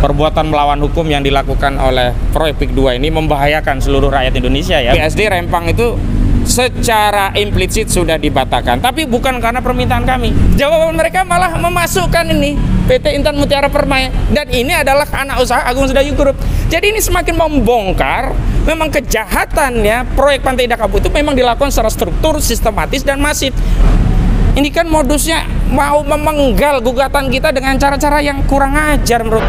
perbuatan melawan hukum yang dilakukan oleh proyek PIK 2 ini membahayakan seluruh rakyat Indonesia ya. BSD Rempang itu secara implisit sudah dibatalkan, tapi bukan karena permintaan kami. Jawaban mereka malah memasukkan ini PT Intan Mutiara Permai, dan ini adalah anak usaha Agung Sedayu Group. Jadi ini semakin membongkar memang kejahatannya proyek Pantai Indah Kapuk itu memang dilakukan secara struktur, sistematis, dan masif. Ini kan modusnya mau memenggal gugatan kita dengan cara-cara yang kurang ajar menurut.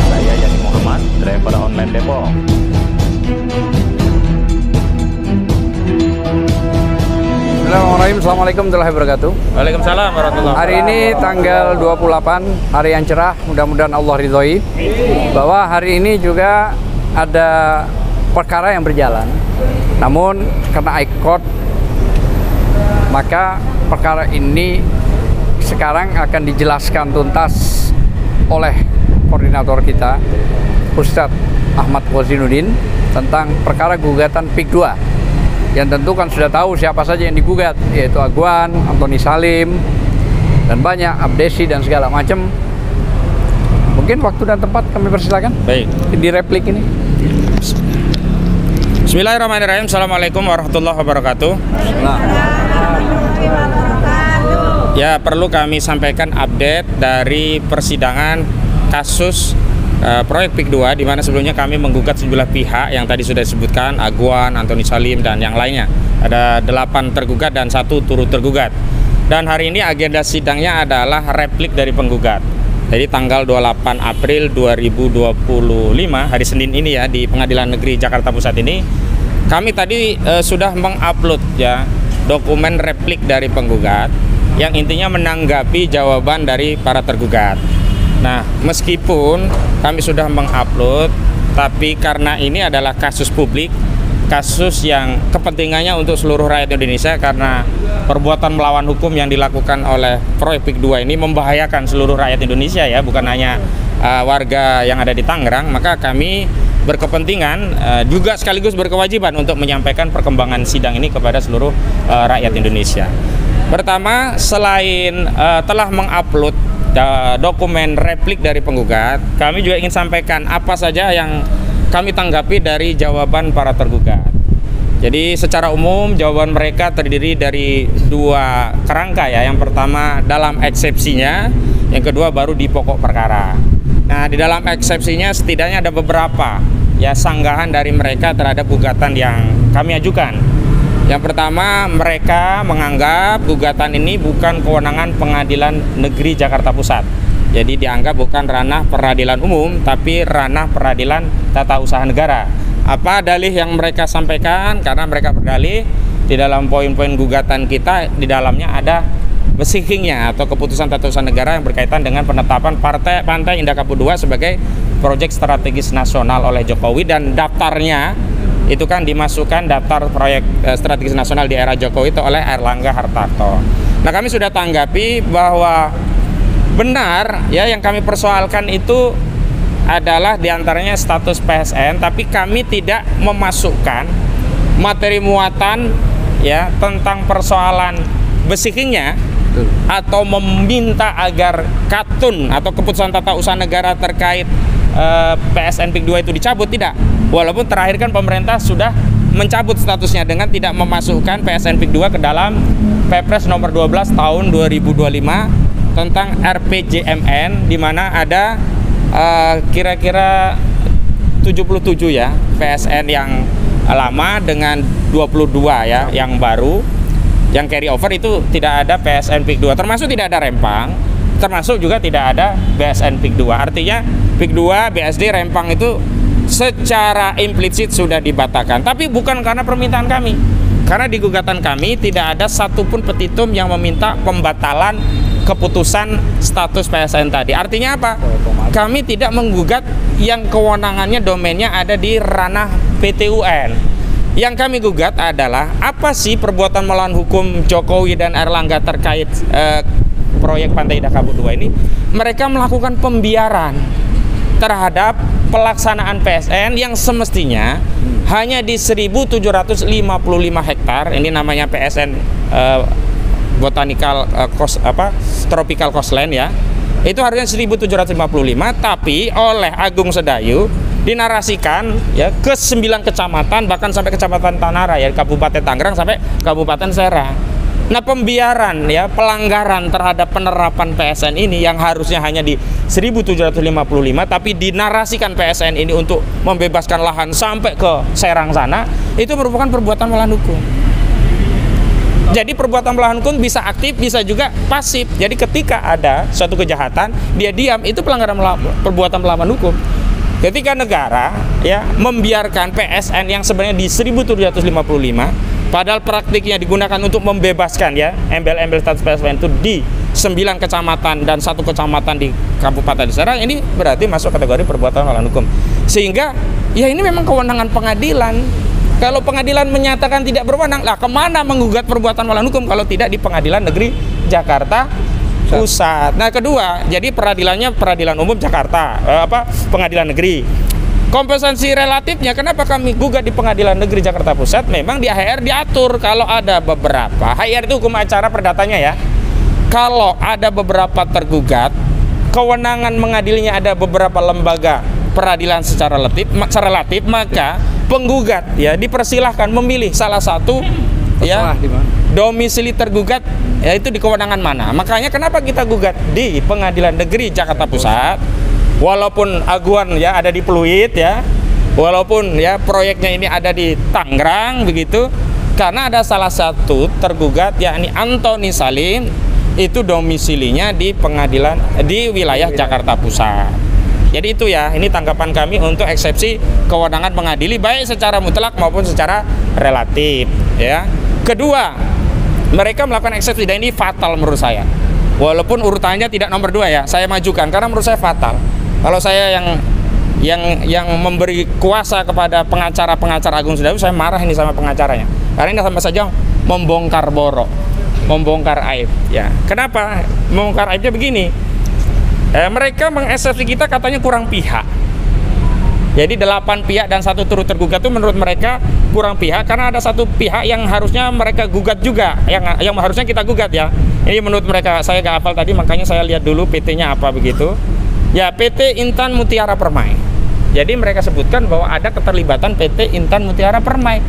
Saya Yani Muhammad, driver online Depok. Assalamualaikum warahmatullahi wabarakatuh. Waalaikumsalam warahmatullahi wabarakatuh. Hari ini tanggal 28, hari yang cerah, mudah-mudahan Allah ridhoi. Bahwa hari ini juga ada perkara yang berjalan. Namun karena high court, maka perkara ini sekarang akan dijelaskan tuntas oleh koordinator kita, Ustadz Ahmad Wazinuddin, tentang perkara gugatan PIK 2. Yang tentu kan sudah tahu siapa saja yang digugat, yaitu Aguan, Antoni Salim, dan banyak, Abdesi dan segala macam. Mungkin waktu dan tempat kami persilakan. Baik. Di replik ini. Bismillahirrahmanirrahim. Assalamualaikum warahmatullahi wabarakatuh. Ya, perlu kami sampaikan update dari persidangan kasus proyek PIK 2, di mana sebelumnya kami menggugat sejumlah pihak yang tadi sudah disebutkan, Aguan, Antoni Salim, dan yang lainnya. Ada 8 tergugat dan 1 turut tergugat. Dan hari ini agenda sidangnya adalah replik dari penggugat. Jadi tanggal 28 April 2025, hari Senin ini ya, di Pengadilan Negeri Jakarta Pusat ini, kami tadi sudah mengupload ya dokumen replik dari penggugat yang intinya menanggapi jawaban dari para tergugat. Nah, meskipun kami sudah mengupload, tapi karena ini adalah kasus publik, kasus yang kepentingannya untuk seluruh rakyat Indonesia, karena perbuatan melawan hukum yang dilakukan oleh proyek PIK 2 ini membahayakan seluruh rakyat Indonesia ya, bukan hanya warga yang ada di Tangerang, maka kami berkepentingan juga sekaligus berkewajiban untuk menyampaikan perkembangan sidang ini kepada seluruh rakyat Indonesia. Pertama, selain telah mengupload dokumen replik dari penggugat, kami juga ingin sampaikan apa saja yang kami tanggapi dari jawaban para tergugat. Jadi secara umum jawaban mereka terdiri dari 2 kerangka ya. Yang pertama dalam eksepsinya, yang kedua baru di pokok perkara. Nah, di dalam eksepsinya setidaknya ada beberapa ya sanggahan dari mereka terhadap gugatan yang kami ajukan. Yang pertama, mereka menganggap gugatan ini bukan kewenangan Pengadilan Negeri Jakarta Pusat. Jadi dianggap bukan ranah peradilan umum, tapi ranah peradilan tata usaha negara. Apa dalih yang mereka sampaikan? Karena mereka berdalih di dalam poin-poin gugatan kita, di dalamnya ada besikhingnya atau keputusan tata usaha negara yang berkaitan dengan penetapan Pantai Indah Kapuk 2 sebagai proyek strategis nasional oleh Jokowi, dan daftarnya itu kan dimasukkan daftar proyek strategis nasional di era Jokowi itu oleh Erlangga Hartarto. Nah, kami sudah tanggapi bahwa benar ya yang kami persoalkan itu adalah diantaranya status PSN, tapi kami tidak memasukkan materi muatan ya tentang persoalan besikhingnya atau meminta agar katun atau keputusan tata usaha negara terkait PSN PIK 2 itu dicabut, tidak. Walaupun terakhir kan pemerintah sudah mencabut statusnya dengan tidak memasukkan PSN PIK 2 ke dalam Perpres nomor 12 tahun 2025 tentang RPJMN, di mana ada kira-kira 77 ya PSN yang lama dengan 22 ya yang baru, yang carry over itu tidak ada PSN PIK 2, termasuk tidak ada Rempang, termasuk juga tidak ada BSN PIK 2. Artinya PIK 2 BSD Rempang itu secara implisit sudah dibatalkan, tapi bukan karena permintaan kami. Karena di gugatan kami tidak ada satupun petitum yang meminta pembatalan keputusan status PSN tadi. Artinya apa? Kami tidak menggugat yang kewenangannya domainnya ada di ranah PT UN. Yang kami gugat adalah apa sih perbuatan melawan hukum Jokowi dan Erlangga terkait proyek Pantai Indah Kapuk 2 ini. Mereka melakukan pembiaran terhadap pelaksanaan PSN yang semestinya hanya di 1.755 hektar. Ini namanya PSN botanical tropical coastland ya. Itu harganya 1.755, tapi oleh Agung Sedayu dinarasikan ya ke 9 kecamatan, bahkan sampai kecamatan Tanara ya, Kabupaten Tangerang sampai Kabupaten Serang. Nah, pembiaran ya, pelanggaran terhadap penerapan PSN ini yang harusnya hanya di 1.755, tapi dinarasikan PSN ini untuk membebaskan lahan sampai ke Serang sana, itu merupakan perbuatan melawan hukum. Jadi perbuatan melawan hukum bisa aktif, bisa juga pasif. Jadi ketika ada suatu kejahatan, dia diam, itu pelanggaran perbuatan melawan hukum. Ketika negara ya membiarkan PSN yang sebenarnya di 1.755, padahal praktiknya digunakan untuk membebaskan ya embel-embel status PSN itu di 9 kecamatan dan 1 kecamatan di Kabupaten Serang, ini berarti masuk kategori perbuatan melawan hukum. Sehingga ya ini memang kewenangan pengadilan. Kalau pengadilan menyatakan tidak berwenang, lah kemana menggugat perbuatan melawan hukum kalau tidak di Pengadilan Negeri Jakarta Pusat. Nah, kedua, jadi peradilannya Peradilan Umum Jakarta, Pengadilan Negeri. Kompensasi relatifnya, kenapa kami gugat di Pengadilan Negeri Jakarta Pusat? Memang di HR diatur kalau ada beberapa, HR itu hukum acara perdatanya ya. Kalau ada beberapa tergugat, kewenangan mengadilinya ada beberapa lembaga peradilan secara relatif, maka penggugat ya dipersilahkan memilih salah satu ya domisili tergugat, yaitu di kewenangan mana. Makanya kenapa kita gugat di Pengadilan Negeri Jakarta Pusat, walaupun aguan ya ada di Pluit ya, walaupun ya proyeknya ini ada di Tangerang begitu, karena ada salah satu tergugat yakni Antoni Salim, itu domisilinya di pengadilan di wilayah Jakarta Pusat. Jadi itu ya, ini tanggapan kami untuk eksepsi kewenangan mengadili baik secara mutlak maupun secara relatif ya. Kedua, mereka melakukan eksepsi dan ini fatal menurut saya. Walaupun urutannya tidak nomor 2 ya, saya majukan karena menurut saya fatal. Kalau saya yang memberi kuasa kepada pengacara Agung Sedayu, saya marah ini sama pengacaranya. Karena ini sama saja membongkar borok, membongkar aib ya. Kenapa? Membongkar aibnya begini. Mereka mengeksepsi kita katanya kurang pihak. Jadi 8 pihak dan 1 turut tergugat itu menurut mereka kurang pihak karena ada 1 pihak yang harusnya mereka gugat juga, yang harusnya kita gugat ya. Ini menurut mereka, saya gak hafal tadi makanya saya lihat dulu PT-nya apa begitu. Ya, PT Intan Mutiara Permai. Jadi mereka sebutkan bahwa ada keterlibatan PT Intan Mutiara Permai.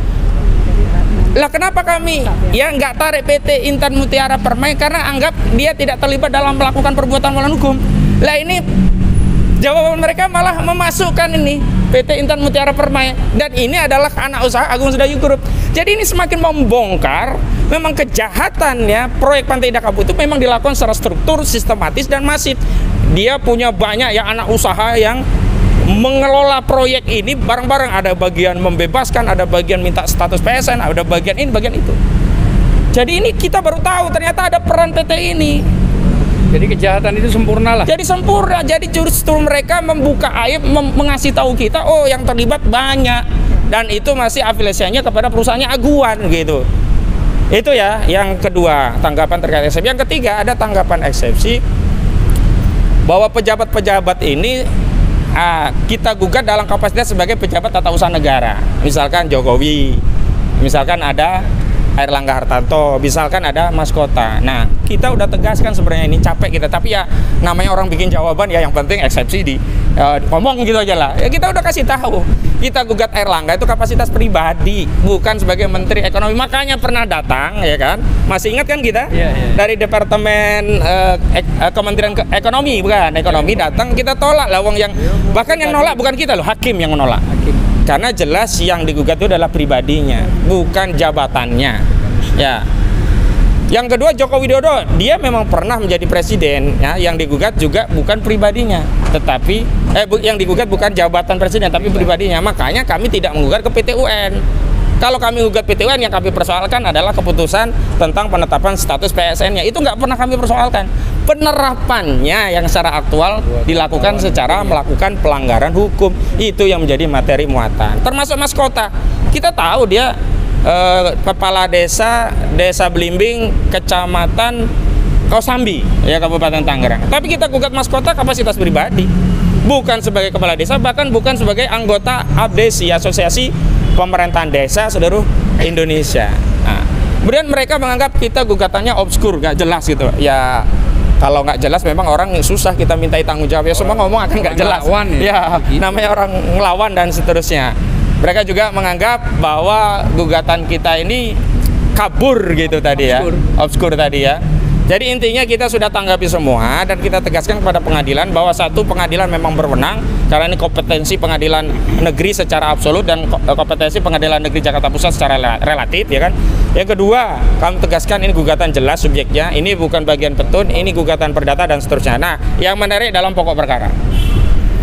Lah kenapa kami ya nggak tarik PT Intan Mutiara Permai? Karena anggap dia tidak terlibat dalam melakukan perbuatan melawan hukum. Lah ini jawaban mereka malah memasukkan ini PT Intan Mutiara Permai, dan ini adalah anak usaha Agung Sedayu Group. Jadi ini semakin membongkar memang kejahatan ya. Proyek Pantai Indah Kapuk itu memang dilakukan secara struktur, sistematis dan masif. Dia punya banyak ya anak usaha yang mengelola proyek ini bareng-bareng. Ada bagian membebaskan, ada bagian minta status PSN, ada bagian ini, bagian itu. Jadi ini kita baru tahu ternyata ada peran PT ini. Jadi kejahatan itu sempurna lah. Jadi sempurna. Jadi justru mereka membuka aib, mengasih tahu kita, oh yang terlibat banyak, dan itu masih afiliasinya kepada perusahaannya Aguan gitu. Itu ya yang kedua, tanggapan terkait eksepsi. Yang ketiga, ada tanggapan eksepsi bahwa pejabat-pejabat ini kita gugat dalam kapasitas sebagai pejabat tata usaha negara. Misalkan Jokowi, misalkan ada Airlangga Hartarto, misalkan ada Mas Kota. Nah, kita udah tegaskan sebenarnya ini, capek kita, tapi ya namanya orang bikin jawaban ya, yang penting eksepsi di ngomong gitu aja lah. Ya kita udah kasih tahu, kita gugat Airlangga itu kapasitas pribadi, bukan sebagai Menteri Ekonomi. Makanya pernah datang ya kan, masih ingat kan kita? Dari Departemen Kementerian Ekonomi, bukan Ekonomi, datang kita tolak lah, wong yang bahkan yang nolak bukan kita loh, hakim yang menolak. Karena jelas yang digugat itu adalah pribadinya, bukan jabatannya. Ya. Yang kedua, Joko Widodo, dia memang pernah menjadi presiden, ya. Yang digugat juga bukan pribadinya, tetapi yang digugat bukan jabatan presiden, tapi pribadinya. Makanya kami tidak menggugat ke PT UN. Kalau kami gugat PT UN, yang kami persoalkan adalah keputusan tentang penetapan status PSN-nya. Itu nggak pernah kami persoalkan. Penerapannya yang secara aktual dilakukan secara melakukan pelanggaran hukum. Itu yang menjadi materi muatan. Termasuk Mas Kota. Kita tahu dia kepala desa Belimbing, Kecamatan Kosambi, ya Kabupaten Tangerang. Tapi kita gugat Mas Kota kapasitas pribadi. bukan sebagai kepala desa, bahkan bukan sebagai anggota APDESI, Asosiasi Pemerintahan Desa Seluruh Indonesia. Nah, kemudian mereka menganggap kita gugatannya obskur, nggak jelas gitu. Ya kalau nggak jelas memang orang susah kita mintai tanggung jawab. Ya semua ngomong akan nggak jelas. Ya, namanya orang ngelawan dan seterusnya. Mereka juga menganggap bahwa gugatan kita ini kabur gitu tadi ya, obskur tadi ya. Jadi intinya kita sudah tanggapi semua dan kita tegaskan kepada pengadilan bahwa satu, pengadilan memang berwenang karena ini kompetensi pengadilan negeri secara absolut dan kompetensi pengadilan negeri Jakarta Pusat secara relatif ya kan. Yang kedua, kami tegaskan ini gugatan jelas subjeknya, ini bukan bagian petun, ini gugatan perdata dan seterusnya. Nah, yang menarik dalam pokok perkara.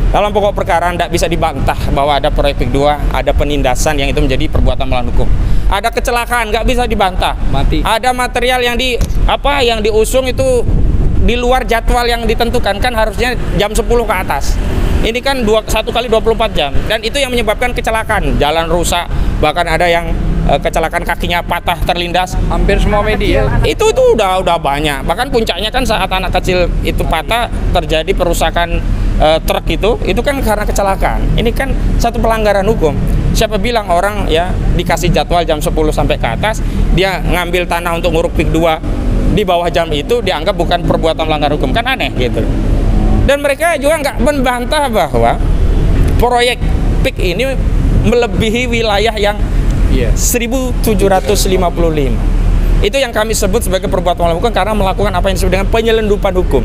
Dalam pokok perkara tidak bisa dibantah bahwa ada proyek PIK 2, ada penindasan yang itu menjadi perbuatan melawan hukum. Ada kecelakaan, nggak bisa dibantah. Mati. Ada material yang yang diusung itu di luar jadwal yang ditentukan, kan harusnya jam 10 ke atas. Ini kan 1 kali 24 jam dan itu yang menyebabkan kecelakaan, jalan rusak, bahkan ada yang kecelakaan kakinya patah terlindas. Hampir semua media. Itu udah banyak. Bahkan puncaknya kan saat anak kecil itu patah terjadi perusakan truk itu kan karena kecelakaan. Ini kan satu pelanggaran hukum. Siapa bilang orang ya dikasih jadwal jam 10 sampai ke atas, dia ngambil tanah untuk nguruk PIK 2 di bawah jam itu dianggap bukan perbuatan melanggar hukum, kan aneh gitu. Dan mereka juga nggak membantah bahwa proyek PIK ini melebihi wilayah yang 1755. Itu yang kami sebut sebagai perbuatan melawan hukum karena melakukan apa yang disebut dengan penyelundupan hukum.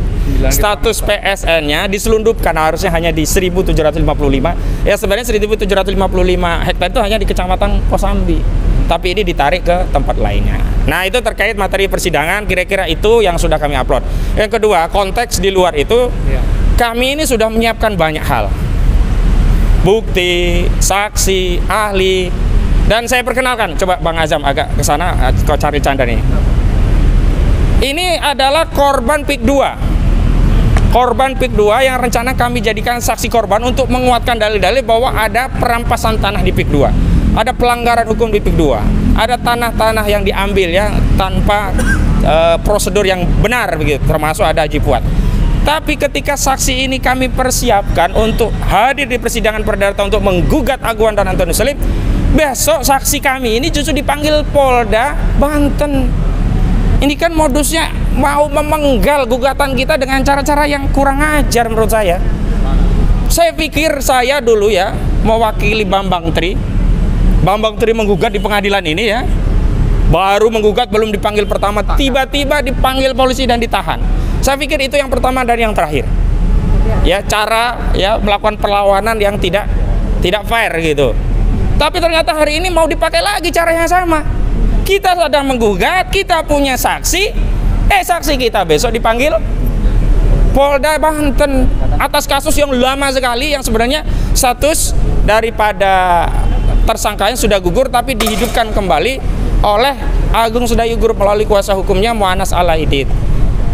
Status PSN-nya diselundupkan, harusnya hanya di 1755. Ya sebenarnya 1755 hektar itu hanya di Kecamatan Kosambi. Tapi ini ditarik ke tempat lainnya. Nah, itu terkait materi persidangan, kira-kira itu yang sudah kami upload. Yang kedua, konteks di luar itu, kami ini sudah menyiapkan banyak hal. Bukti, saksi, ahli. Dan saya perkenalkan, coba Bang Azam agak ke sana, kau cari canda nih. Ini adalah korban PIK 2. Korban PIK 2 yang rencana kami jadikan saksi korban untuk menguatkan dalil-dalil bahwa ada perampasan tanah di PIK 2. Ada pelanggaran hukum di PIK 2. Ada tanah-tanah yang diambil ya tanpa prosedur yang benar begitu, termasuk ada haji puat. Tapi ketika saksi ini kami persiapkan untuk hadir di persidangan perdata untuk menggugat Aguan dan Antonius Salim, besok saksi kami ini justru dipanggil Polda Banten. Ini kan modusnya mau memenggal gugatan kita dengan cara-cara yang kurang ajar menurut saya. Saya pikir saya dulu ya mewakili Bambang Tri. Bambang Tri menggugat di pengadilan ini ya. Baru menggugat belum dipanggil pertama, tiba-tiba dipanggil polisi dan ditahan. Saya pikir itu yang pertama dan yang terakhir. Ya, cara ya melakukan perlawanan yang tidak fair gitu. Tapi ternyata hari ini mau dipakai lagi cara yang sama. Kita sedang menggugat, kita punya saksi. Saksi kita besok dipanggil Polda Banten atas kasus yang lama sekali yang sebenarnya status daripada tersangkanya sudah gugur tapi dihidupkan kembali oleh Agung Sedayu Group melalui kuasa hukumnya Mu'anas Alaidit.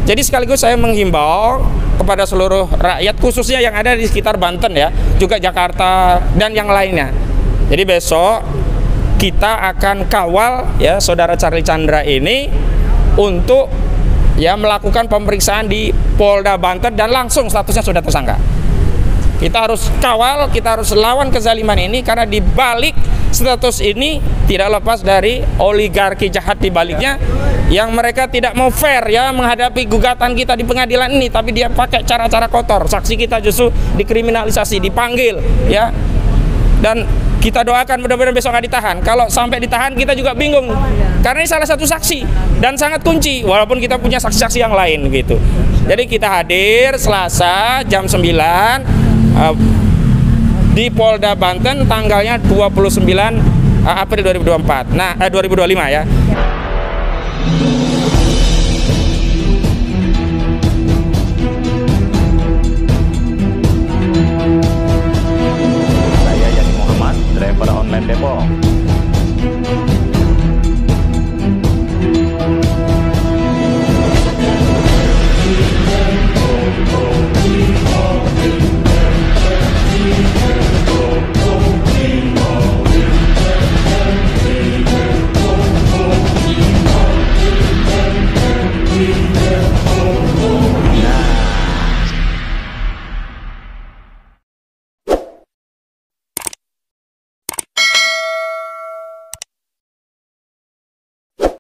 Jadi sekaligus saya menghimbau kepada seluruh rakyat khususnya yang ada di sekitar Banten ya, juga Jakarta dan yang lainnya. Jadi besok kita akan kawal ya saudara Charlie Chandra ini untuk ya melakukan pemeriksaan di Polda Banten dan langsung statusnya sudah tersangka. Kita harus kawal, kita harus lawan kezaliman ini karena di balik status ini tidak lepas dari oligarki jahat di baliknya yang mereka tidak mau fair ya menghadapi gugatan kita di pengadilan ini, tapi dia pakai cara-cara kotor. Saksi kita justru dikriminalisasi, dipanggil ya. Dan kita doakan mudah-mudahan besok nggak ditahan. Kalau sampai ditahan kita juga bingung karena ini salah satu saksi dan sangat kunci walaupun kita punya saksi-saksi yang lain gitu. Jadi kita hadir Selasa jam 9 di Polda Banten tanggalnya 29 April 2024. Nah, 2025 ya. Saya Yani Muhammad, driver online Depok.